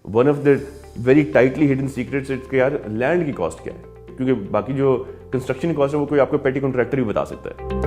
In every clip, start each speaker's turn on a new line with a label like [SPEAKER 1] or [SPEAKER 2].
[SPEAKER 1] One of the very tightly hidden secrets कि यार land की कॉस्ट क्या है, क्योंकि बाकी जो कंस्ट्रक्शन की कॉस्ट है वो कोई आपको पेटी कॉन्ट्रैक्टर ही बता सकता है।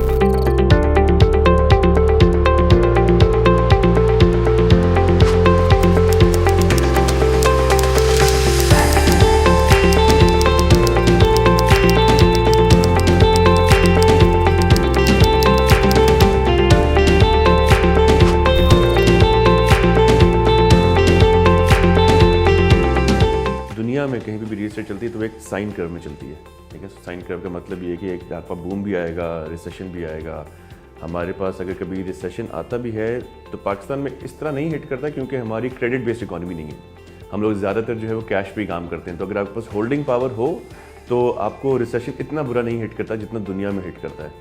[SPEAKER 1] दुनिया में कहीं भी रियल एस्टेट चलती है तो एक साइन कर्व में चलती है, ठीक है। साइन कर्व का मतलब ये है कि एक आपका बूम भी आएगा, रिसेशन भी आएगा। हमारे पास अगर कभी रिसेशन आता भी है तो पाकिस्तान में इस तरह नहीं हिट करता, क्योंकि हमारी क्रेडिट बेस्ड इकॉनमी नहीं है। हम लोग ज़्यादातर जो है वो कैश पे काम करते हैं, तो अगर आपके पास होल्डिंग पावर हो तो आपको रिसेशन इतना बुरा नहीं हिट करता जितना दुनिया में हिट करता है।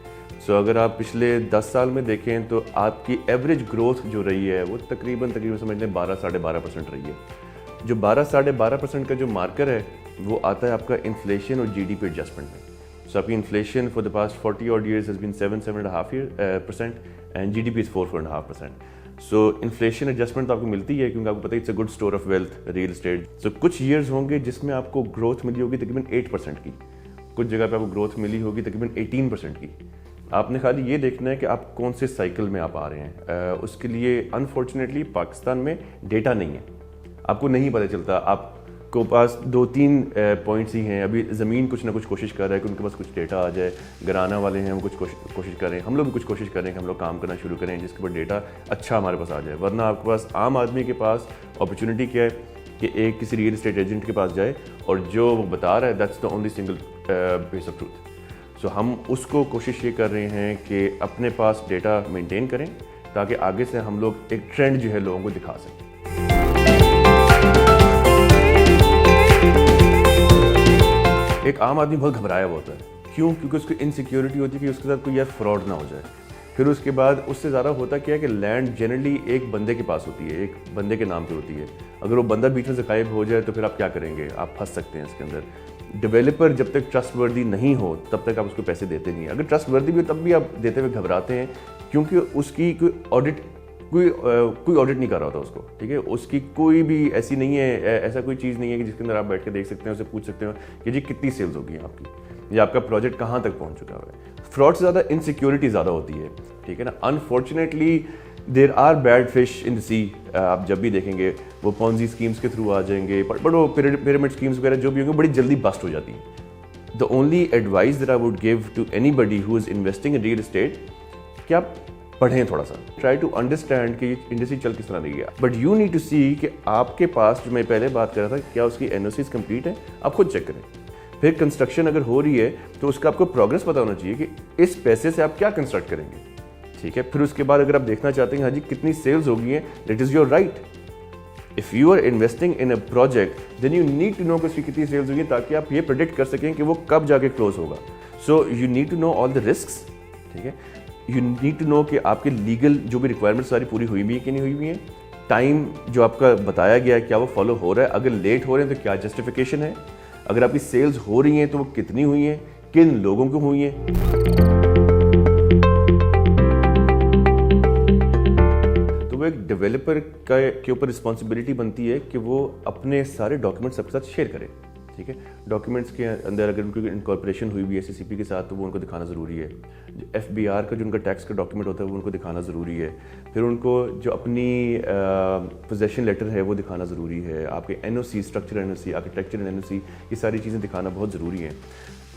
[SPEAKER 1] सो अगर आप पिछले 10 साल में देखें तो आपकी एवरेज ग्रोथ जो रही है वो तकरीबन समझ लें 12-12.5% रही है। जो 12-12.5% का जो मार्कर है वो आता है आपका इन्फ्लेशन और जीडीपी एडजस्टमेंट में। सो आपकी inflation for the past 40 odd years has been 7-7.5% and GDP is 4-4.5%। So inflation adjustment तो आपको मिलती है क्योंकि आपको पता है it's a good store of wealth real estate. So कुछ ईयर्स होंगे जिसमें आपको ग्रोथ मिली होगी तकरीबन 8% की, कुछ जगह पे आपको ग्रोथ मिली होगी तकरीबन 18% की। आपने खाली ये देखना है कि आप कौन से साइकिल में आप आ रहे हैं। उसके लिए अनफॉर्चुनेटली पाकिस्तान में डेटा नहीं है, आपको नहीं पता चलता। आपको पास 2-3 पॉइंट्स ही हैं। अभी ज़मीन कुछ ना कुछ कोशिश कर रहा है कि उनके पास कुछ डेटा आ जाए, घराना वाले हैं वो कुछ कोशिश कर रहे हैं, हम लोग भी कुछ कोशिश कर रहे हैं कि हम लोग काम करना शुरू करें जिसके ऊपर डेटा अच्छा हमारे पास आ जाए। वरना आपके पास आम आदमी के पास अपॉर्चुनिटी क्या है कि एक किसी रियल एस्टेट एजेंट के पास जाए और जो वो बता रहा है that's the only single base of truth. So हम उसको कोशिश ये कर रहे हैं कि अपने पास डेटा मेंटेन करें ताकि आगे से हम लोग एक ट्रेंड जो है लोगों को दिखा सकें। एक आम आदमी बहुत घबराया हुआ होता है, क्यों? क्योंकि उसको इनसिक्योरिटी होती है कि उसके साथ कोई यार फ्रॉड ना हो जाए। फिर उसके बाद उससे ज़्यादा होता क्या है कि लैंड जनरली एक बंदे के पास होती है, एक बंदे के नाम पे होती है। अगर वो बंदा बीच में से गायब हो जाए तो फिर आप क्या करेंगे? आप फंस सकते हैं इसके अंदर। डेवलपर जब तक ट्रस्टवर्दी नहीं हो तब तक आप उसको पैसे देते नहीं हैं। अगर ट्रस्टवर्दी भी हो तब भी आप देते हुए घबराते हैं, क्योंकि उसकी कोई ऑडिट नहीं कर रहा होता उसको, ठीक है। उसकी कोई भी ऐसी नहीं है, ऐसा कोई चीज़ नहीं है कि जिसके अंदर आप बैठ के देख सकते हैं, उसे पूछ सकते हो कि जी कितनी सेल्स होगी आपकी, या आपका प्रोजेक्ट कहाँ तक पहुँच चुका है। फ्रॉड से ज़्यादा इनसिक्योरिटी ज़्यादा होती है, ठीक है ना। Unfortunately there are bad fish in the sea. आप जब भी देखेंगे वो पॉन्जी स्कीम्स के थ्रू आ जाएंगे, बट वो पिरामिड स्कीम्स वगैरह जो भी होंगे बड़ी जल्दी बस्ट हो जाती हैं। The only advice that I would give to anybody who is investing in real estate कि आप पढ़ें थोड़ा सा, ट्राई टू अंडरस्टैंड कि इंडस्ट्री चल किस तरह रही है। But you need to see कि आपके पास, जो मैं पहले बात कर रहा था, क्या उसकी एनओसीज कंप्लीट है, आप खुद चेक करें। फिर कंस्ट्रक्शन अगर हो रही है तो उसका आपको प्रोग्रेस पता होना चाहिए कि इस पैसे से आप क्या कंस्ट्रक्ट करेंगे, ठीक है। फिर उसके बाद अगर आप देखना चाहते हैं हाँ जी कितनी सेल्स होगी हैं, that is your right. If you are investing in a project then you need to know कि उसकी कितनी सेल्स होगी, ताकि आप ये प्रेडिक्ट कर सकें कि वो कब जाके क्लोज होगा। So you need to know all the risks, ठीक है। यू नीड टू नो कि आपके लीगल जो भी रिक्वायरमेंट्स सारी पूरी हुई भी है कि नहीं हुई हुई है। टाइम जो आपका बताया गया है क्या वो फॉलो हो रहा है, अगर लेट हो रहे हैं तो क्या जस्टिफिकेशन है, अगर आपकी सेल्स हो रही हैं तो वो कितनी हुई हैं, किन लोगों को हुई हैं। तो वो एक डेवलपर के ऊपर रिस्पॉन्सिबिलिटी बनती है कि वो अपने सारे डॉक्यूमेंट्स सबके साथ शेयर करे, ठीक है। डॉक्यूमेंट्स के अंदर अगर उनकी इनकॉर्पोरेशन हुई हुई है सीसीपी के साथ तो वो उनको दिखाना ज़रूरी है। एफबीआर का जो उनका टैक्स का डॉक्यूमेंट होता है वो उनको दिखाना ज़रूरी है। फिर उनको जो अपनी पोजेशन लेटर है वो दिखाना ज़रूरी है। आपके NOC, structure NOC, architecture NOC, ये सारी चीज़ें दिखाना बहुत ज़रूरी है।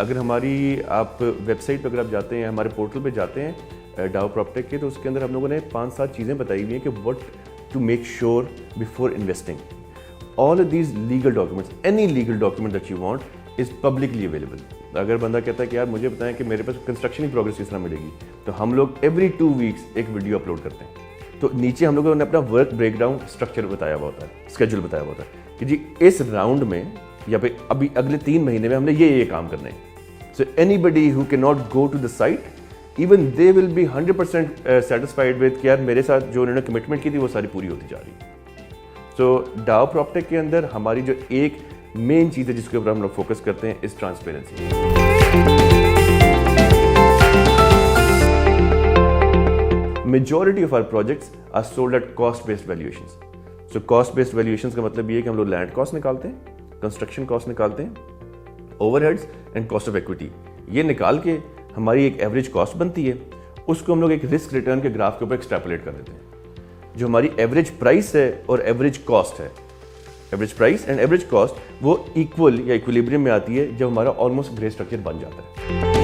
[SPEAKER 1] अगर हमारी आप वेबसाइट पर अगर आप जाते हैं, हमारे पोर्टल पर जाते हैं डाउ प्रॉपर्टेक के, तो उसके अंदर हम लोगों ने 5-7 चीज़ें बताई हुई हैं कि what to make sure before investing. All of these legal documents, any legal document that you want is publicly available. अगर बंदा कहता है कि यार मुझे बताएं कि मेरे पास कंस्ट्रक्शन की प्रोग्रेस किस तरह मिलेगी, तो हम लोग every 2 weeks एक वीडियो अपलोड करते हैं। तो नीचे हम लोगों ने अपना वर्क ब्रेकडाउन स्ट्रक्चर बताया हुआ होता है, स्केड्यूल बताया हुआ होता है कि जी इस राउंड में या फिर अभी अगले 3 महीने में हमने ये काम करना है। So anybody who cannot go to the site even they will be 100% satisfied with कि यार मेरे साथ जो उन्होंने कमिटमेंट की थी वो सारी पूरी होती जा रही है। तो डाउ प्रॉपर्टेक के अंदर हमारी जो एक मेन चीज़ है जिसके ऊपर हम लोग फोकस करते हैं इस transparency. Majority of our projects are sold at cost based valuations. So cost based valuation का मतलब ये है कि हम लोग लैंड कॉस्ट निकालते हैं, कंस्ट्रक्शन कॉस्ट निकालते हैं, overheads and cost of equity, ये निकाल के हमारी एक एवरेज कॉस्ट बनती है, उसको हम लोग एक रिस्क रिटर्न के ग्राफ के ऊपर एक्सट्रैपोलेट कर देते हैं। जो हमारी एवरेज प्राइस है और एवरेज कॉस्ट है, average price and average cost वो इक्वल या इक्विलिब्रियम में आती है जब हमारा ऑलमोस्ट ग्रे स्ट्रक्चर बन जाता है।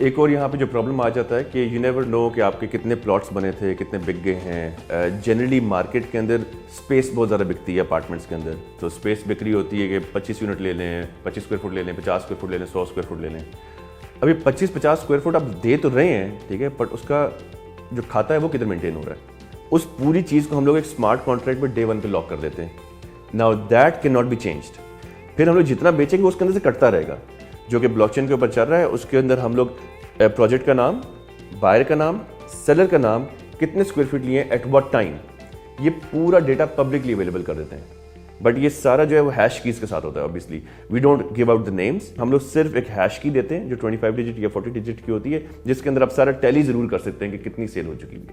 [SPEAKER 1] एक और यहाँ पे जो प्रॉब्लम आ जाता है कि यू नेवर नो कि आपके कितने प्लॉट्स बने थे, कितने बिक गए हैं। जनरली मार्केट के अंदर स्पेस बहुत ज़्यादा बिकती है अपार्टमेंट्स के अंदर, तो स्पेस बिक रही होती है कि 25 यूनिट ले लें, 25 स्क्वायर फुट ले लें, 50 स्क्वायर फुट ले लें, 100 स्क्वायर फुट ले लें। अभी 25-50 स्क्वायर फुट आप दे तो रहे हैं, ठीक है, बट उसका जो खाता है वो किधर मेंटेन हो रहा है, उस पूरी चीज़ को हम लोग एक स्मार्ट कॉन्ट्रैक्ट में डे 1 पे लॉक कर देते हैं। Now that can not be changed. फिर हम लोग जितना बेचेंगे उसके अंदर से कटता रहेगा, जो कि ब्लॉकचेन के ऊपर चल रहा है। उसके अंदर हम लोग प्रोजेक्ट का नाम, बायर का नाम, सेलर का नाम, कितने स्क्वायर फीट लिए, एट व्हाट टाइम, ये पूरा डेटा पब्लिकली अवेलेबल कर देते हैं। बट ये सारा जो है वो हैश कीज के साथ होता है। Obviously we don't give out the names, हम लोग सिर्फ एक हैश की देते हैं जो 25 डिजिट या 40 डिजिट की होती है, जिसके अंदर आप सारा टैली जरूर कर सकते हैं कि कितनी सेल हो चुकी है।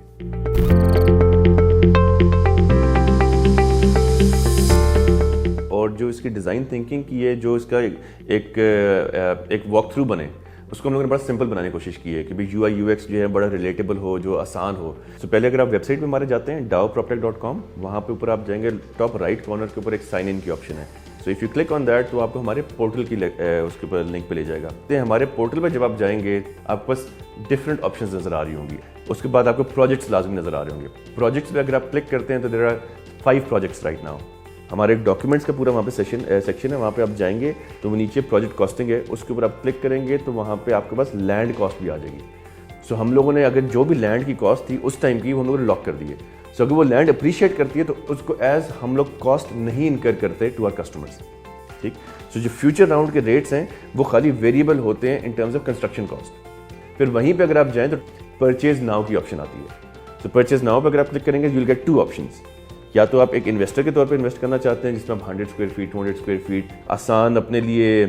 [SPEAKER 1] और जो इसकी डिज़ाइन थिंकिंग की है, जो इसका एक वॉक थ्रू बने, उसको हम लोगों ने बड़ा सिंपल बनाने की कोशिश की है कि भाई UI UX जो है बड़ा रिलेटेबल हो, जो आसान हो। तो पहले अगर आप वेबसाइट पे हमारे जाते हैं dowproptech.com, वहाँ पे ऊपर आप जाएंगे, टॉप राइट कॉर्नर के ऊपर एक साइन इन की ऑप्शन है। So if you click on that तो आपको हमारे पोर्टल की उसके ऊपर लिंक पे ले जाएगा। तो हमारे पोर्टल पर जब आप जाएंगे आपके पास डिफरेंट ऑप्शंस नज़र आ रही होंगी। उसके बाद आपको प्रोजेक्ट्स लाजमी नज़र आ रहे होंगे। प्रोजेक्ट्स पे अगर आप क्लिक करते हैं तो there are 5 projects right now. हमारे एक डॉक्यूमेंट्स का पूरा वहाँ पे सेक्शन है, वहाँ पे आप जाएंगे तो वो नीचे प्रोजेक्ट कॉस्टिंग है, उसके ऊपर आप क्लिक करेंगे तो वहाँ पे आपके पास लैंड कॉस्ट भी आ जाएगी। सो हम लोगों ने अगर जो भी लैंड की कॉस्ट थी उस टाइम की, वो हम लोगों ने लॉक कर दी है। सो अगर वो लैंड अप्रिशिएट करती है तो उसको एज हम लोग कॉस्ट नहीं इनकर करते टू आवर कस्टमर्स, ठीक। सो जो फ्यूचर राउंड के रेट्स हैं वो खाली वेरिएबल होते हैं in terms of construction cost. फिर वहीं पर अगर आप जाएँ तो परचेज नाउ की ऑप्शन आती है। सो परचेज नाउ पर अगर आप क्लिक करेंगे यू विल गेट 2 ऑप्शंस। या तो आप एक इन्वेस्टर के तौर पे इन्वेस्ट करना चाहते हैं जिसमें आप 100 स्क्वायर फीट, 200 स्क्वायर फीट आसान अपने लिए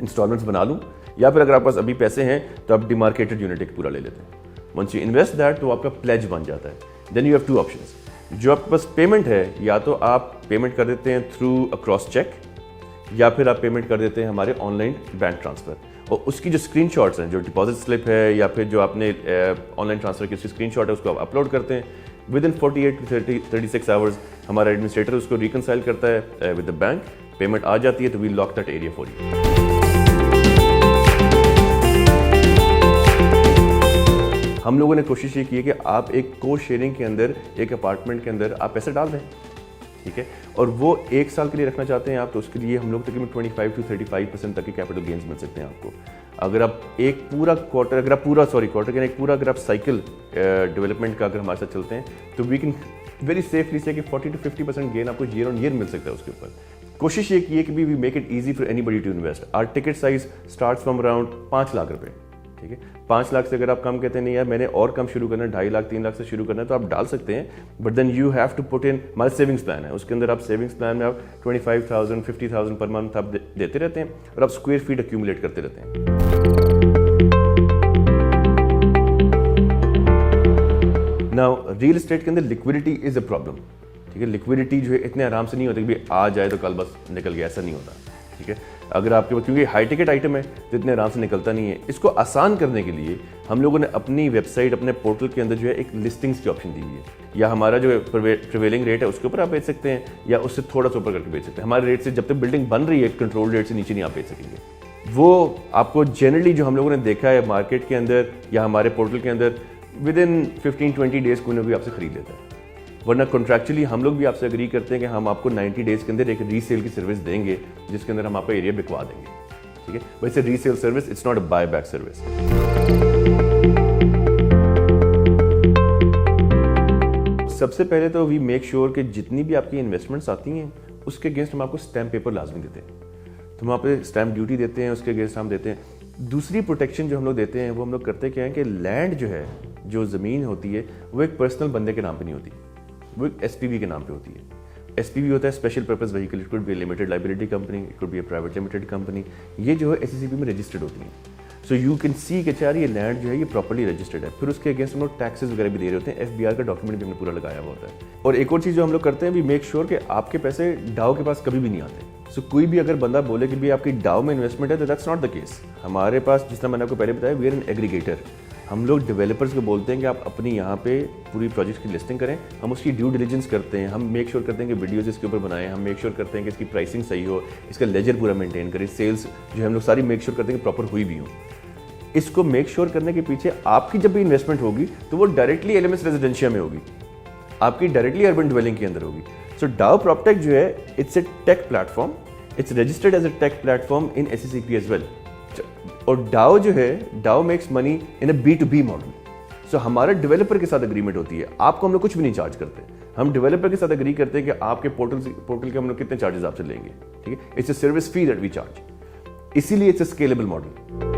[SPEAKER 1] इंस्टॉलमेंट्स बना लूँ, या फिर अगर आपके पास अभी पैसे हैं तो आप डिमार्केटेड यूनिट एक पूरा ले लेते हैं। वंस यू इन्वेस्ट दैट तो आपका प्लेज बन जाता है। Then you have 2 options. जो आपके पास पेमेंट है, या तो आप पेमेंट कर देते हैं थ्रू अ क्रॉस चेक, या फिर आप पेमेंट कर देते हैं हमारे ऑनलाइन बैंक ट्रांसफ़र। और उसकी जो स्क्रीनशॉट्स हैं, जो डिपॉजिट स्लिप है या फिर जो आपने ऑनलाइन ट्रांसफ़र की उसकी स्क्रीनशॉट है, उसको आप अपलोड करते हैं। विद इन 48 to 36 आवर्स हमारा एडमिनिस्ट्रेटर उसको रिकनसाइल करता है विद द बैंक, पेमेंट आ जाती है, तो we lock that area for you. हम लोगों ने कोशिश ये की है कि आप एक को शेयरिंग के अंदर, एक अपार्टमेंट के अंदर आप पैसे डाल दें, ठीक है, और वो 1 साल के लिए रखना चाहते हैं आप, तो उसके लिए हम लोग तकरीबन 25 to 35% तक के कैपिटल गेन्स मिल सकते हैं आपको। अगर आप एक पूरा क्वार्टर, अगर आप पूरा एक पूरा अगर आप साइकिल डेवलपमेंट का अगर हमारे साथ चलते हैं तो वी कैन वेरी सेफली से कि 40 to 50% गेन आपको ईयर ऑन ईयर मिल सकता है उसके ऊपर। कोशिश ये की है कि we make it easy for anybody to invest. Our ticket size starts from around 5 lakh रुपए, ठीक है। 5 लाख से अगर आप कम कहते हैं नहीं यार मैंने और कम शुरू करना है, 2.5 लाख 3 लाख से शुरू करना है, तो आप डाल सकते हैं। But then you have to put in, हमारा सेविंग्स प्लान है, उसके अंदर आप सेविंग्स प्लान में आप 25,000 50,000 पर मंथ आप देते रहते हैं और आप स्क्वायर फीट एक्यूमुलेट करते रहते हैं। नाउ रियल एस्टेट के अंदर लिक्विडिटी इज अ प्रॉब्लम, ठीक है। लिक्विडिटी जो है इतने आराम से नहीं होती कि आ जाए तो कल बस निकल गया, ऐसा नहीं होता, ठीक है। अगर आपके पास, क्योंकि हाई टिकट आइटम है तो इतने आराम से निकलता नहीं है। इसको आसान करने के लिए हम लोगों ने अपनी वेबसाइट, अपने पोर्टल के अंदर जो है एक लिस्टिंग्स की ऑप्शन दी हुई है, या हमारा जो प्रिवेलिंग रेट है उसके ऊपर आप बेच सकते हैं, या उससे थोड़ा सा ऊपर करके बेच सकते हैं। हमारे रेट से जब तक बिल्डिंग बन रही है कंट्रोल रेट से नीचे नहीं आप बेच सकेंगे। वो आपको जनरली जो हम लोगों ने देखा है मार्केट के अंदर या हमारे पोर्टल के अंदर, विद इन 15-20 डेज कोई ना कोई आपसे खरीद लेता है। वरना कॉन्ट्रैक्चुअली हम लोग भी आपसे एग्री करते हैं कि हम आपको 90 डेज के अंदर एक रीसेल की सर्विस देंगे, जिसके अंदर हम आपका एरिया बिकवा देंगे, ठीक है। वैसे resale service, it's not a buy back service. सबसे पहले तो वी मेक श्योर कि जितनी भी आपकी इन्वेस्टमेंट्स आती हैं उसके अगेंस्ट हम आपको स्टैम्प पेपर लाजमी देते हैं, तो हम आप पे स्टैम्प ड्यूटी देते हैं, उसके अगेंस्ट हम देते हैं। दूसरी प्रोटेक्शन जो हम लोग देते हैं वो हम लोग करते क्या है कि लैंड जो है, जो ज़मीन होती है, वो एक पर्सनल बंदे के नाम पे नहीं होती, वो एक SPV के नाम पे होती है। SPV होता है special purpose vehicle, it could be limited liability company, it could be a private limited company. ये जो है SECB में रजिस्टर्ड होती हैं। सो यू कैन सी कि यार ये लैंड जो है ये प्रॉपर्ली रजिस्टर्ड है। फिर उसके अगेंस्ट हम लोग टैक्सेस वगैरह भी दे रहे होते हैं, FBR का डॉक्यूमेंट भी हमने पूरा लगाया हुआ होता है। और एक और चीज़ जो हम लोग करते हैं, वी मेक श्योर कि आपके पैसे डाओ के पास कभी भी नहीं आते। सो कोई भी अगर बंदा बोले कि भाई आपकी डाओ में इन्वेस्टमेंट है, तो दैट्स नॉट द केस। हमारे पास, जिस तरह मैंने आपको पहले बताया, वी आर एन एग्रीगेटर। हम लोग डेवलपर्स को बोलते हैं कि आप अपनी यहाँ पे पूरी प्रोजेक्ट की लिस्टिंग करें, हम उसकी ड्यू डिलिजेंस करते हैं, हम मेक श्योर करते हैं कि वीडियोज़ इसके ऊपर बनाएं, हम मेक श्योर करते हैं कि इसकी प्राइसिंग सही हो, इसका लेजर पूरा मेंटेन करें, सेल्स जो है हम लोग सारी मेक श्योर करते हैं कि प्रॉपर हुई भी हो। इसको मेक श्योर करने के पीछे आपकी जब भी इन्वेस्टमेंट होगी तो वो डायरेक्टली LMS रेजिडेंशिया में होगी, आपकी डायरेक्टली अर्बन डिवेलिंग के अंदर होगी। सो डाओ प्रॉपटेक जो है, it's a tech platform, it's registered as a tech platform in SECP as well. और डाओ जो है, Dao makes money in a B2B model. So हमारा डेवलपर के साथ एग्रीमेंट होती है, आपको हम लोग कुछ भी नहीं चार्ज करते, हम डेवलपर के साथ एग्री करते हैं कि आपके पोर्टल के हम लोग कितने चार्जेस आपसे लेंगे, ठीक है। It's a service fee that we charge, इसीलिए इट्स अ स्केलेबल मॉडल।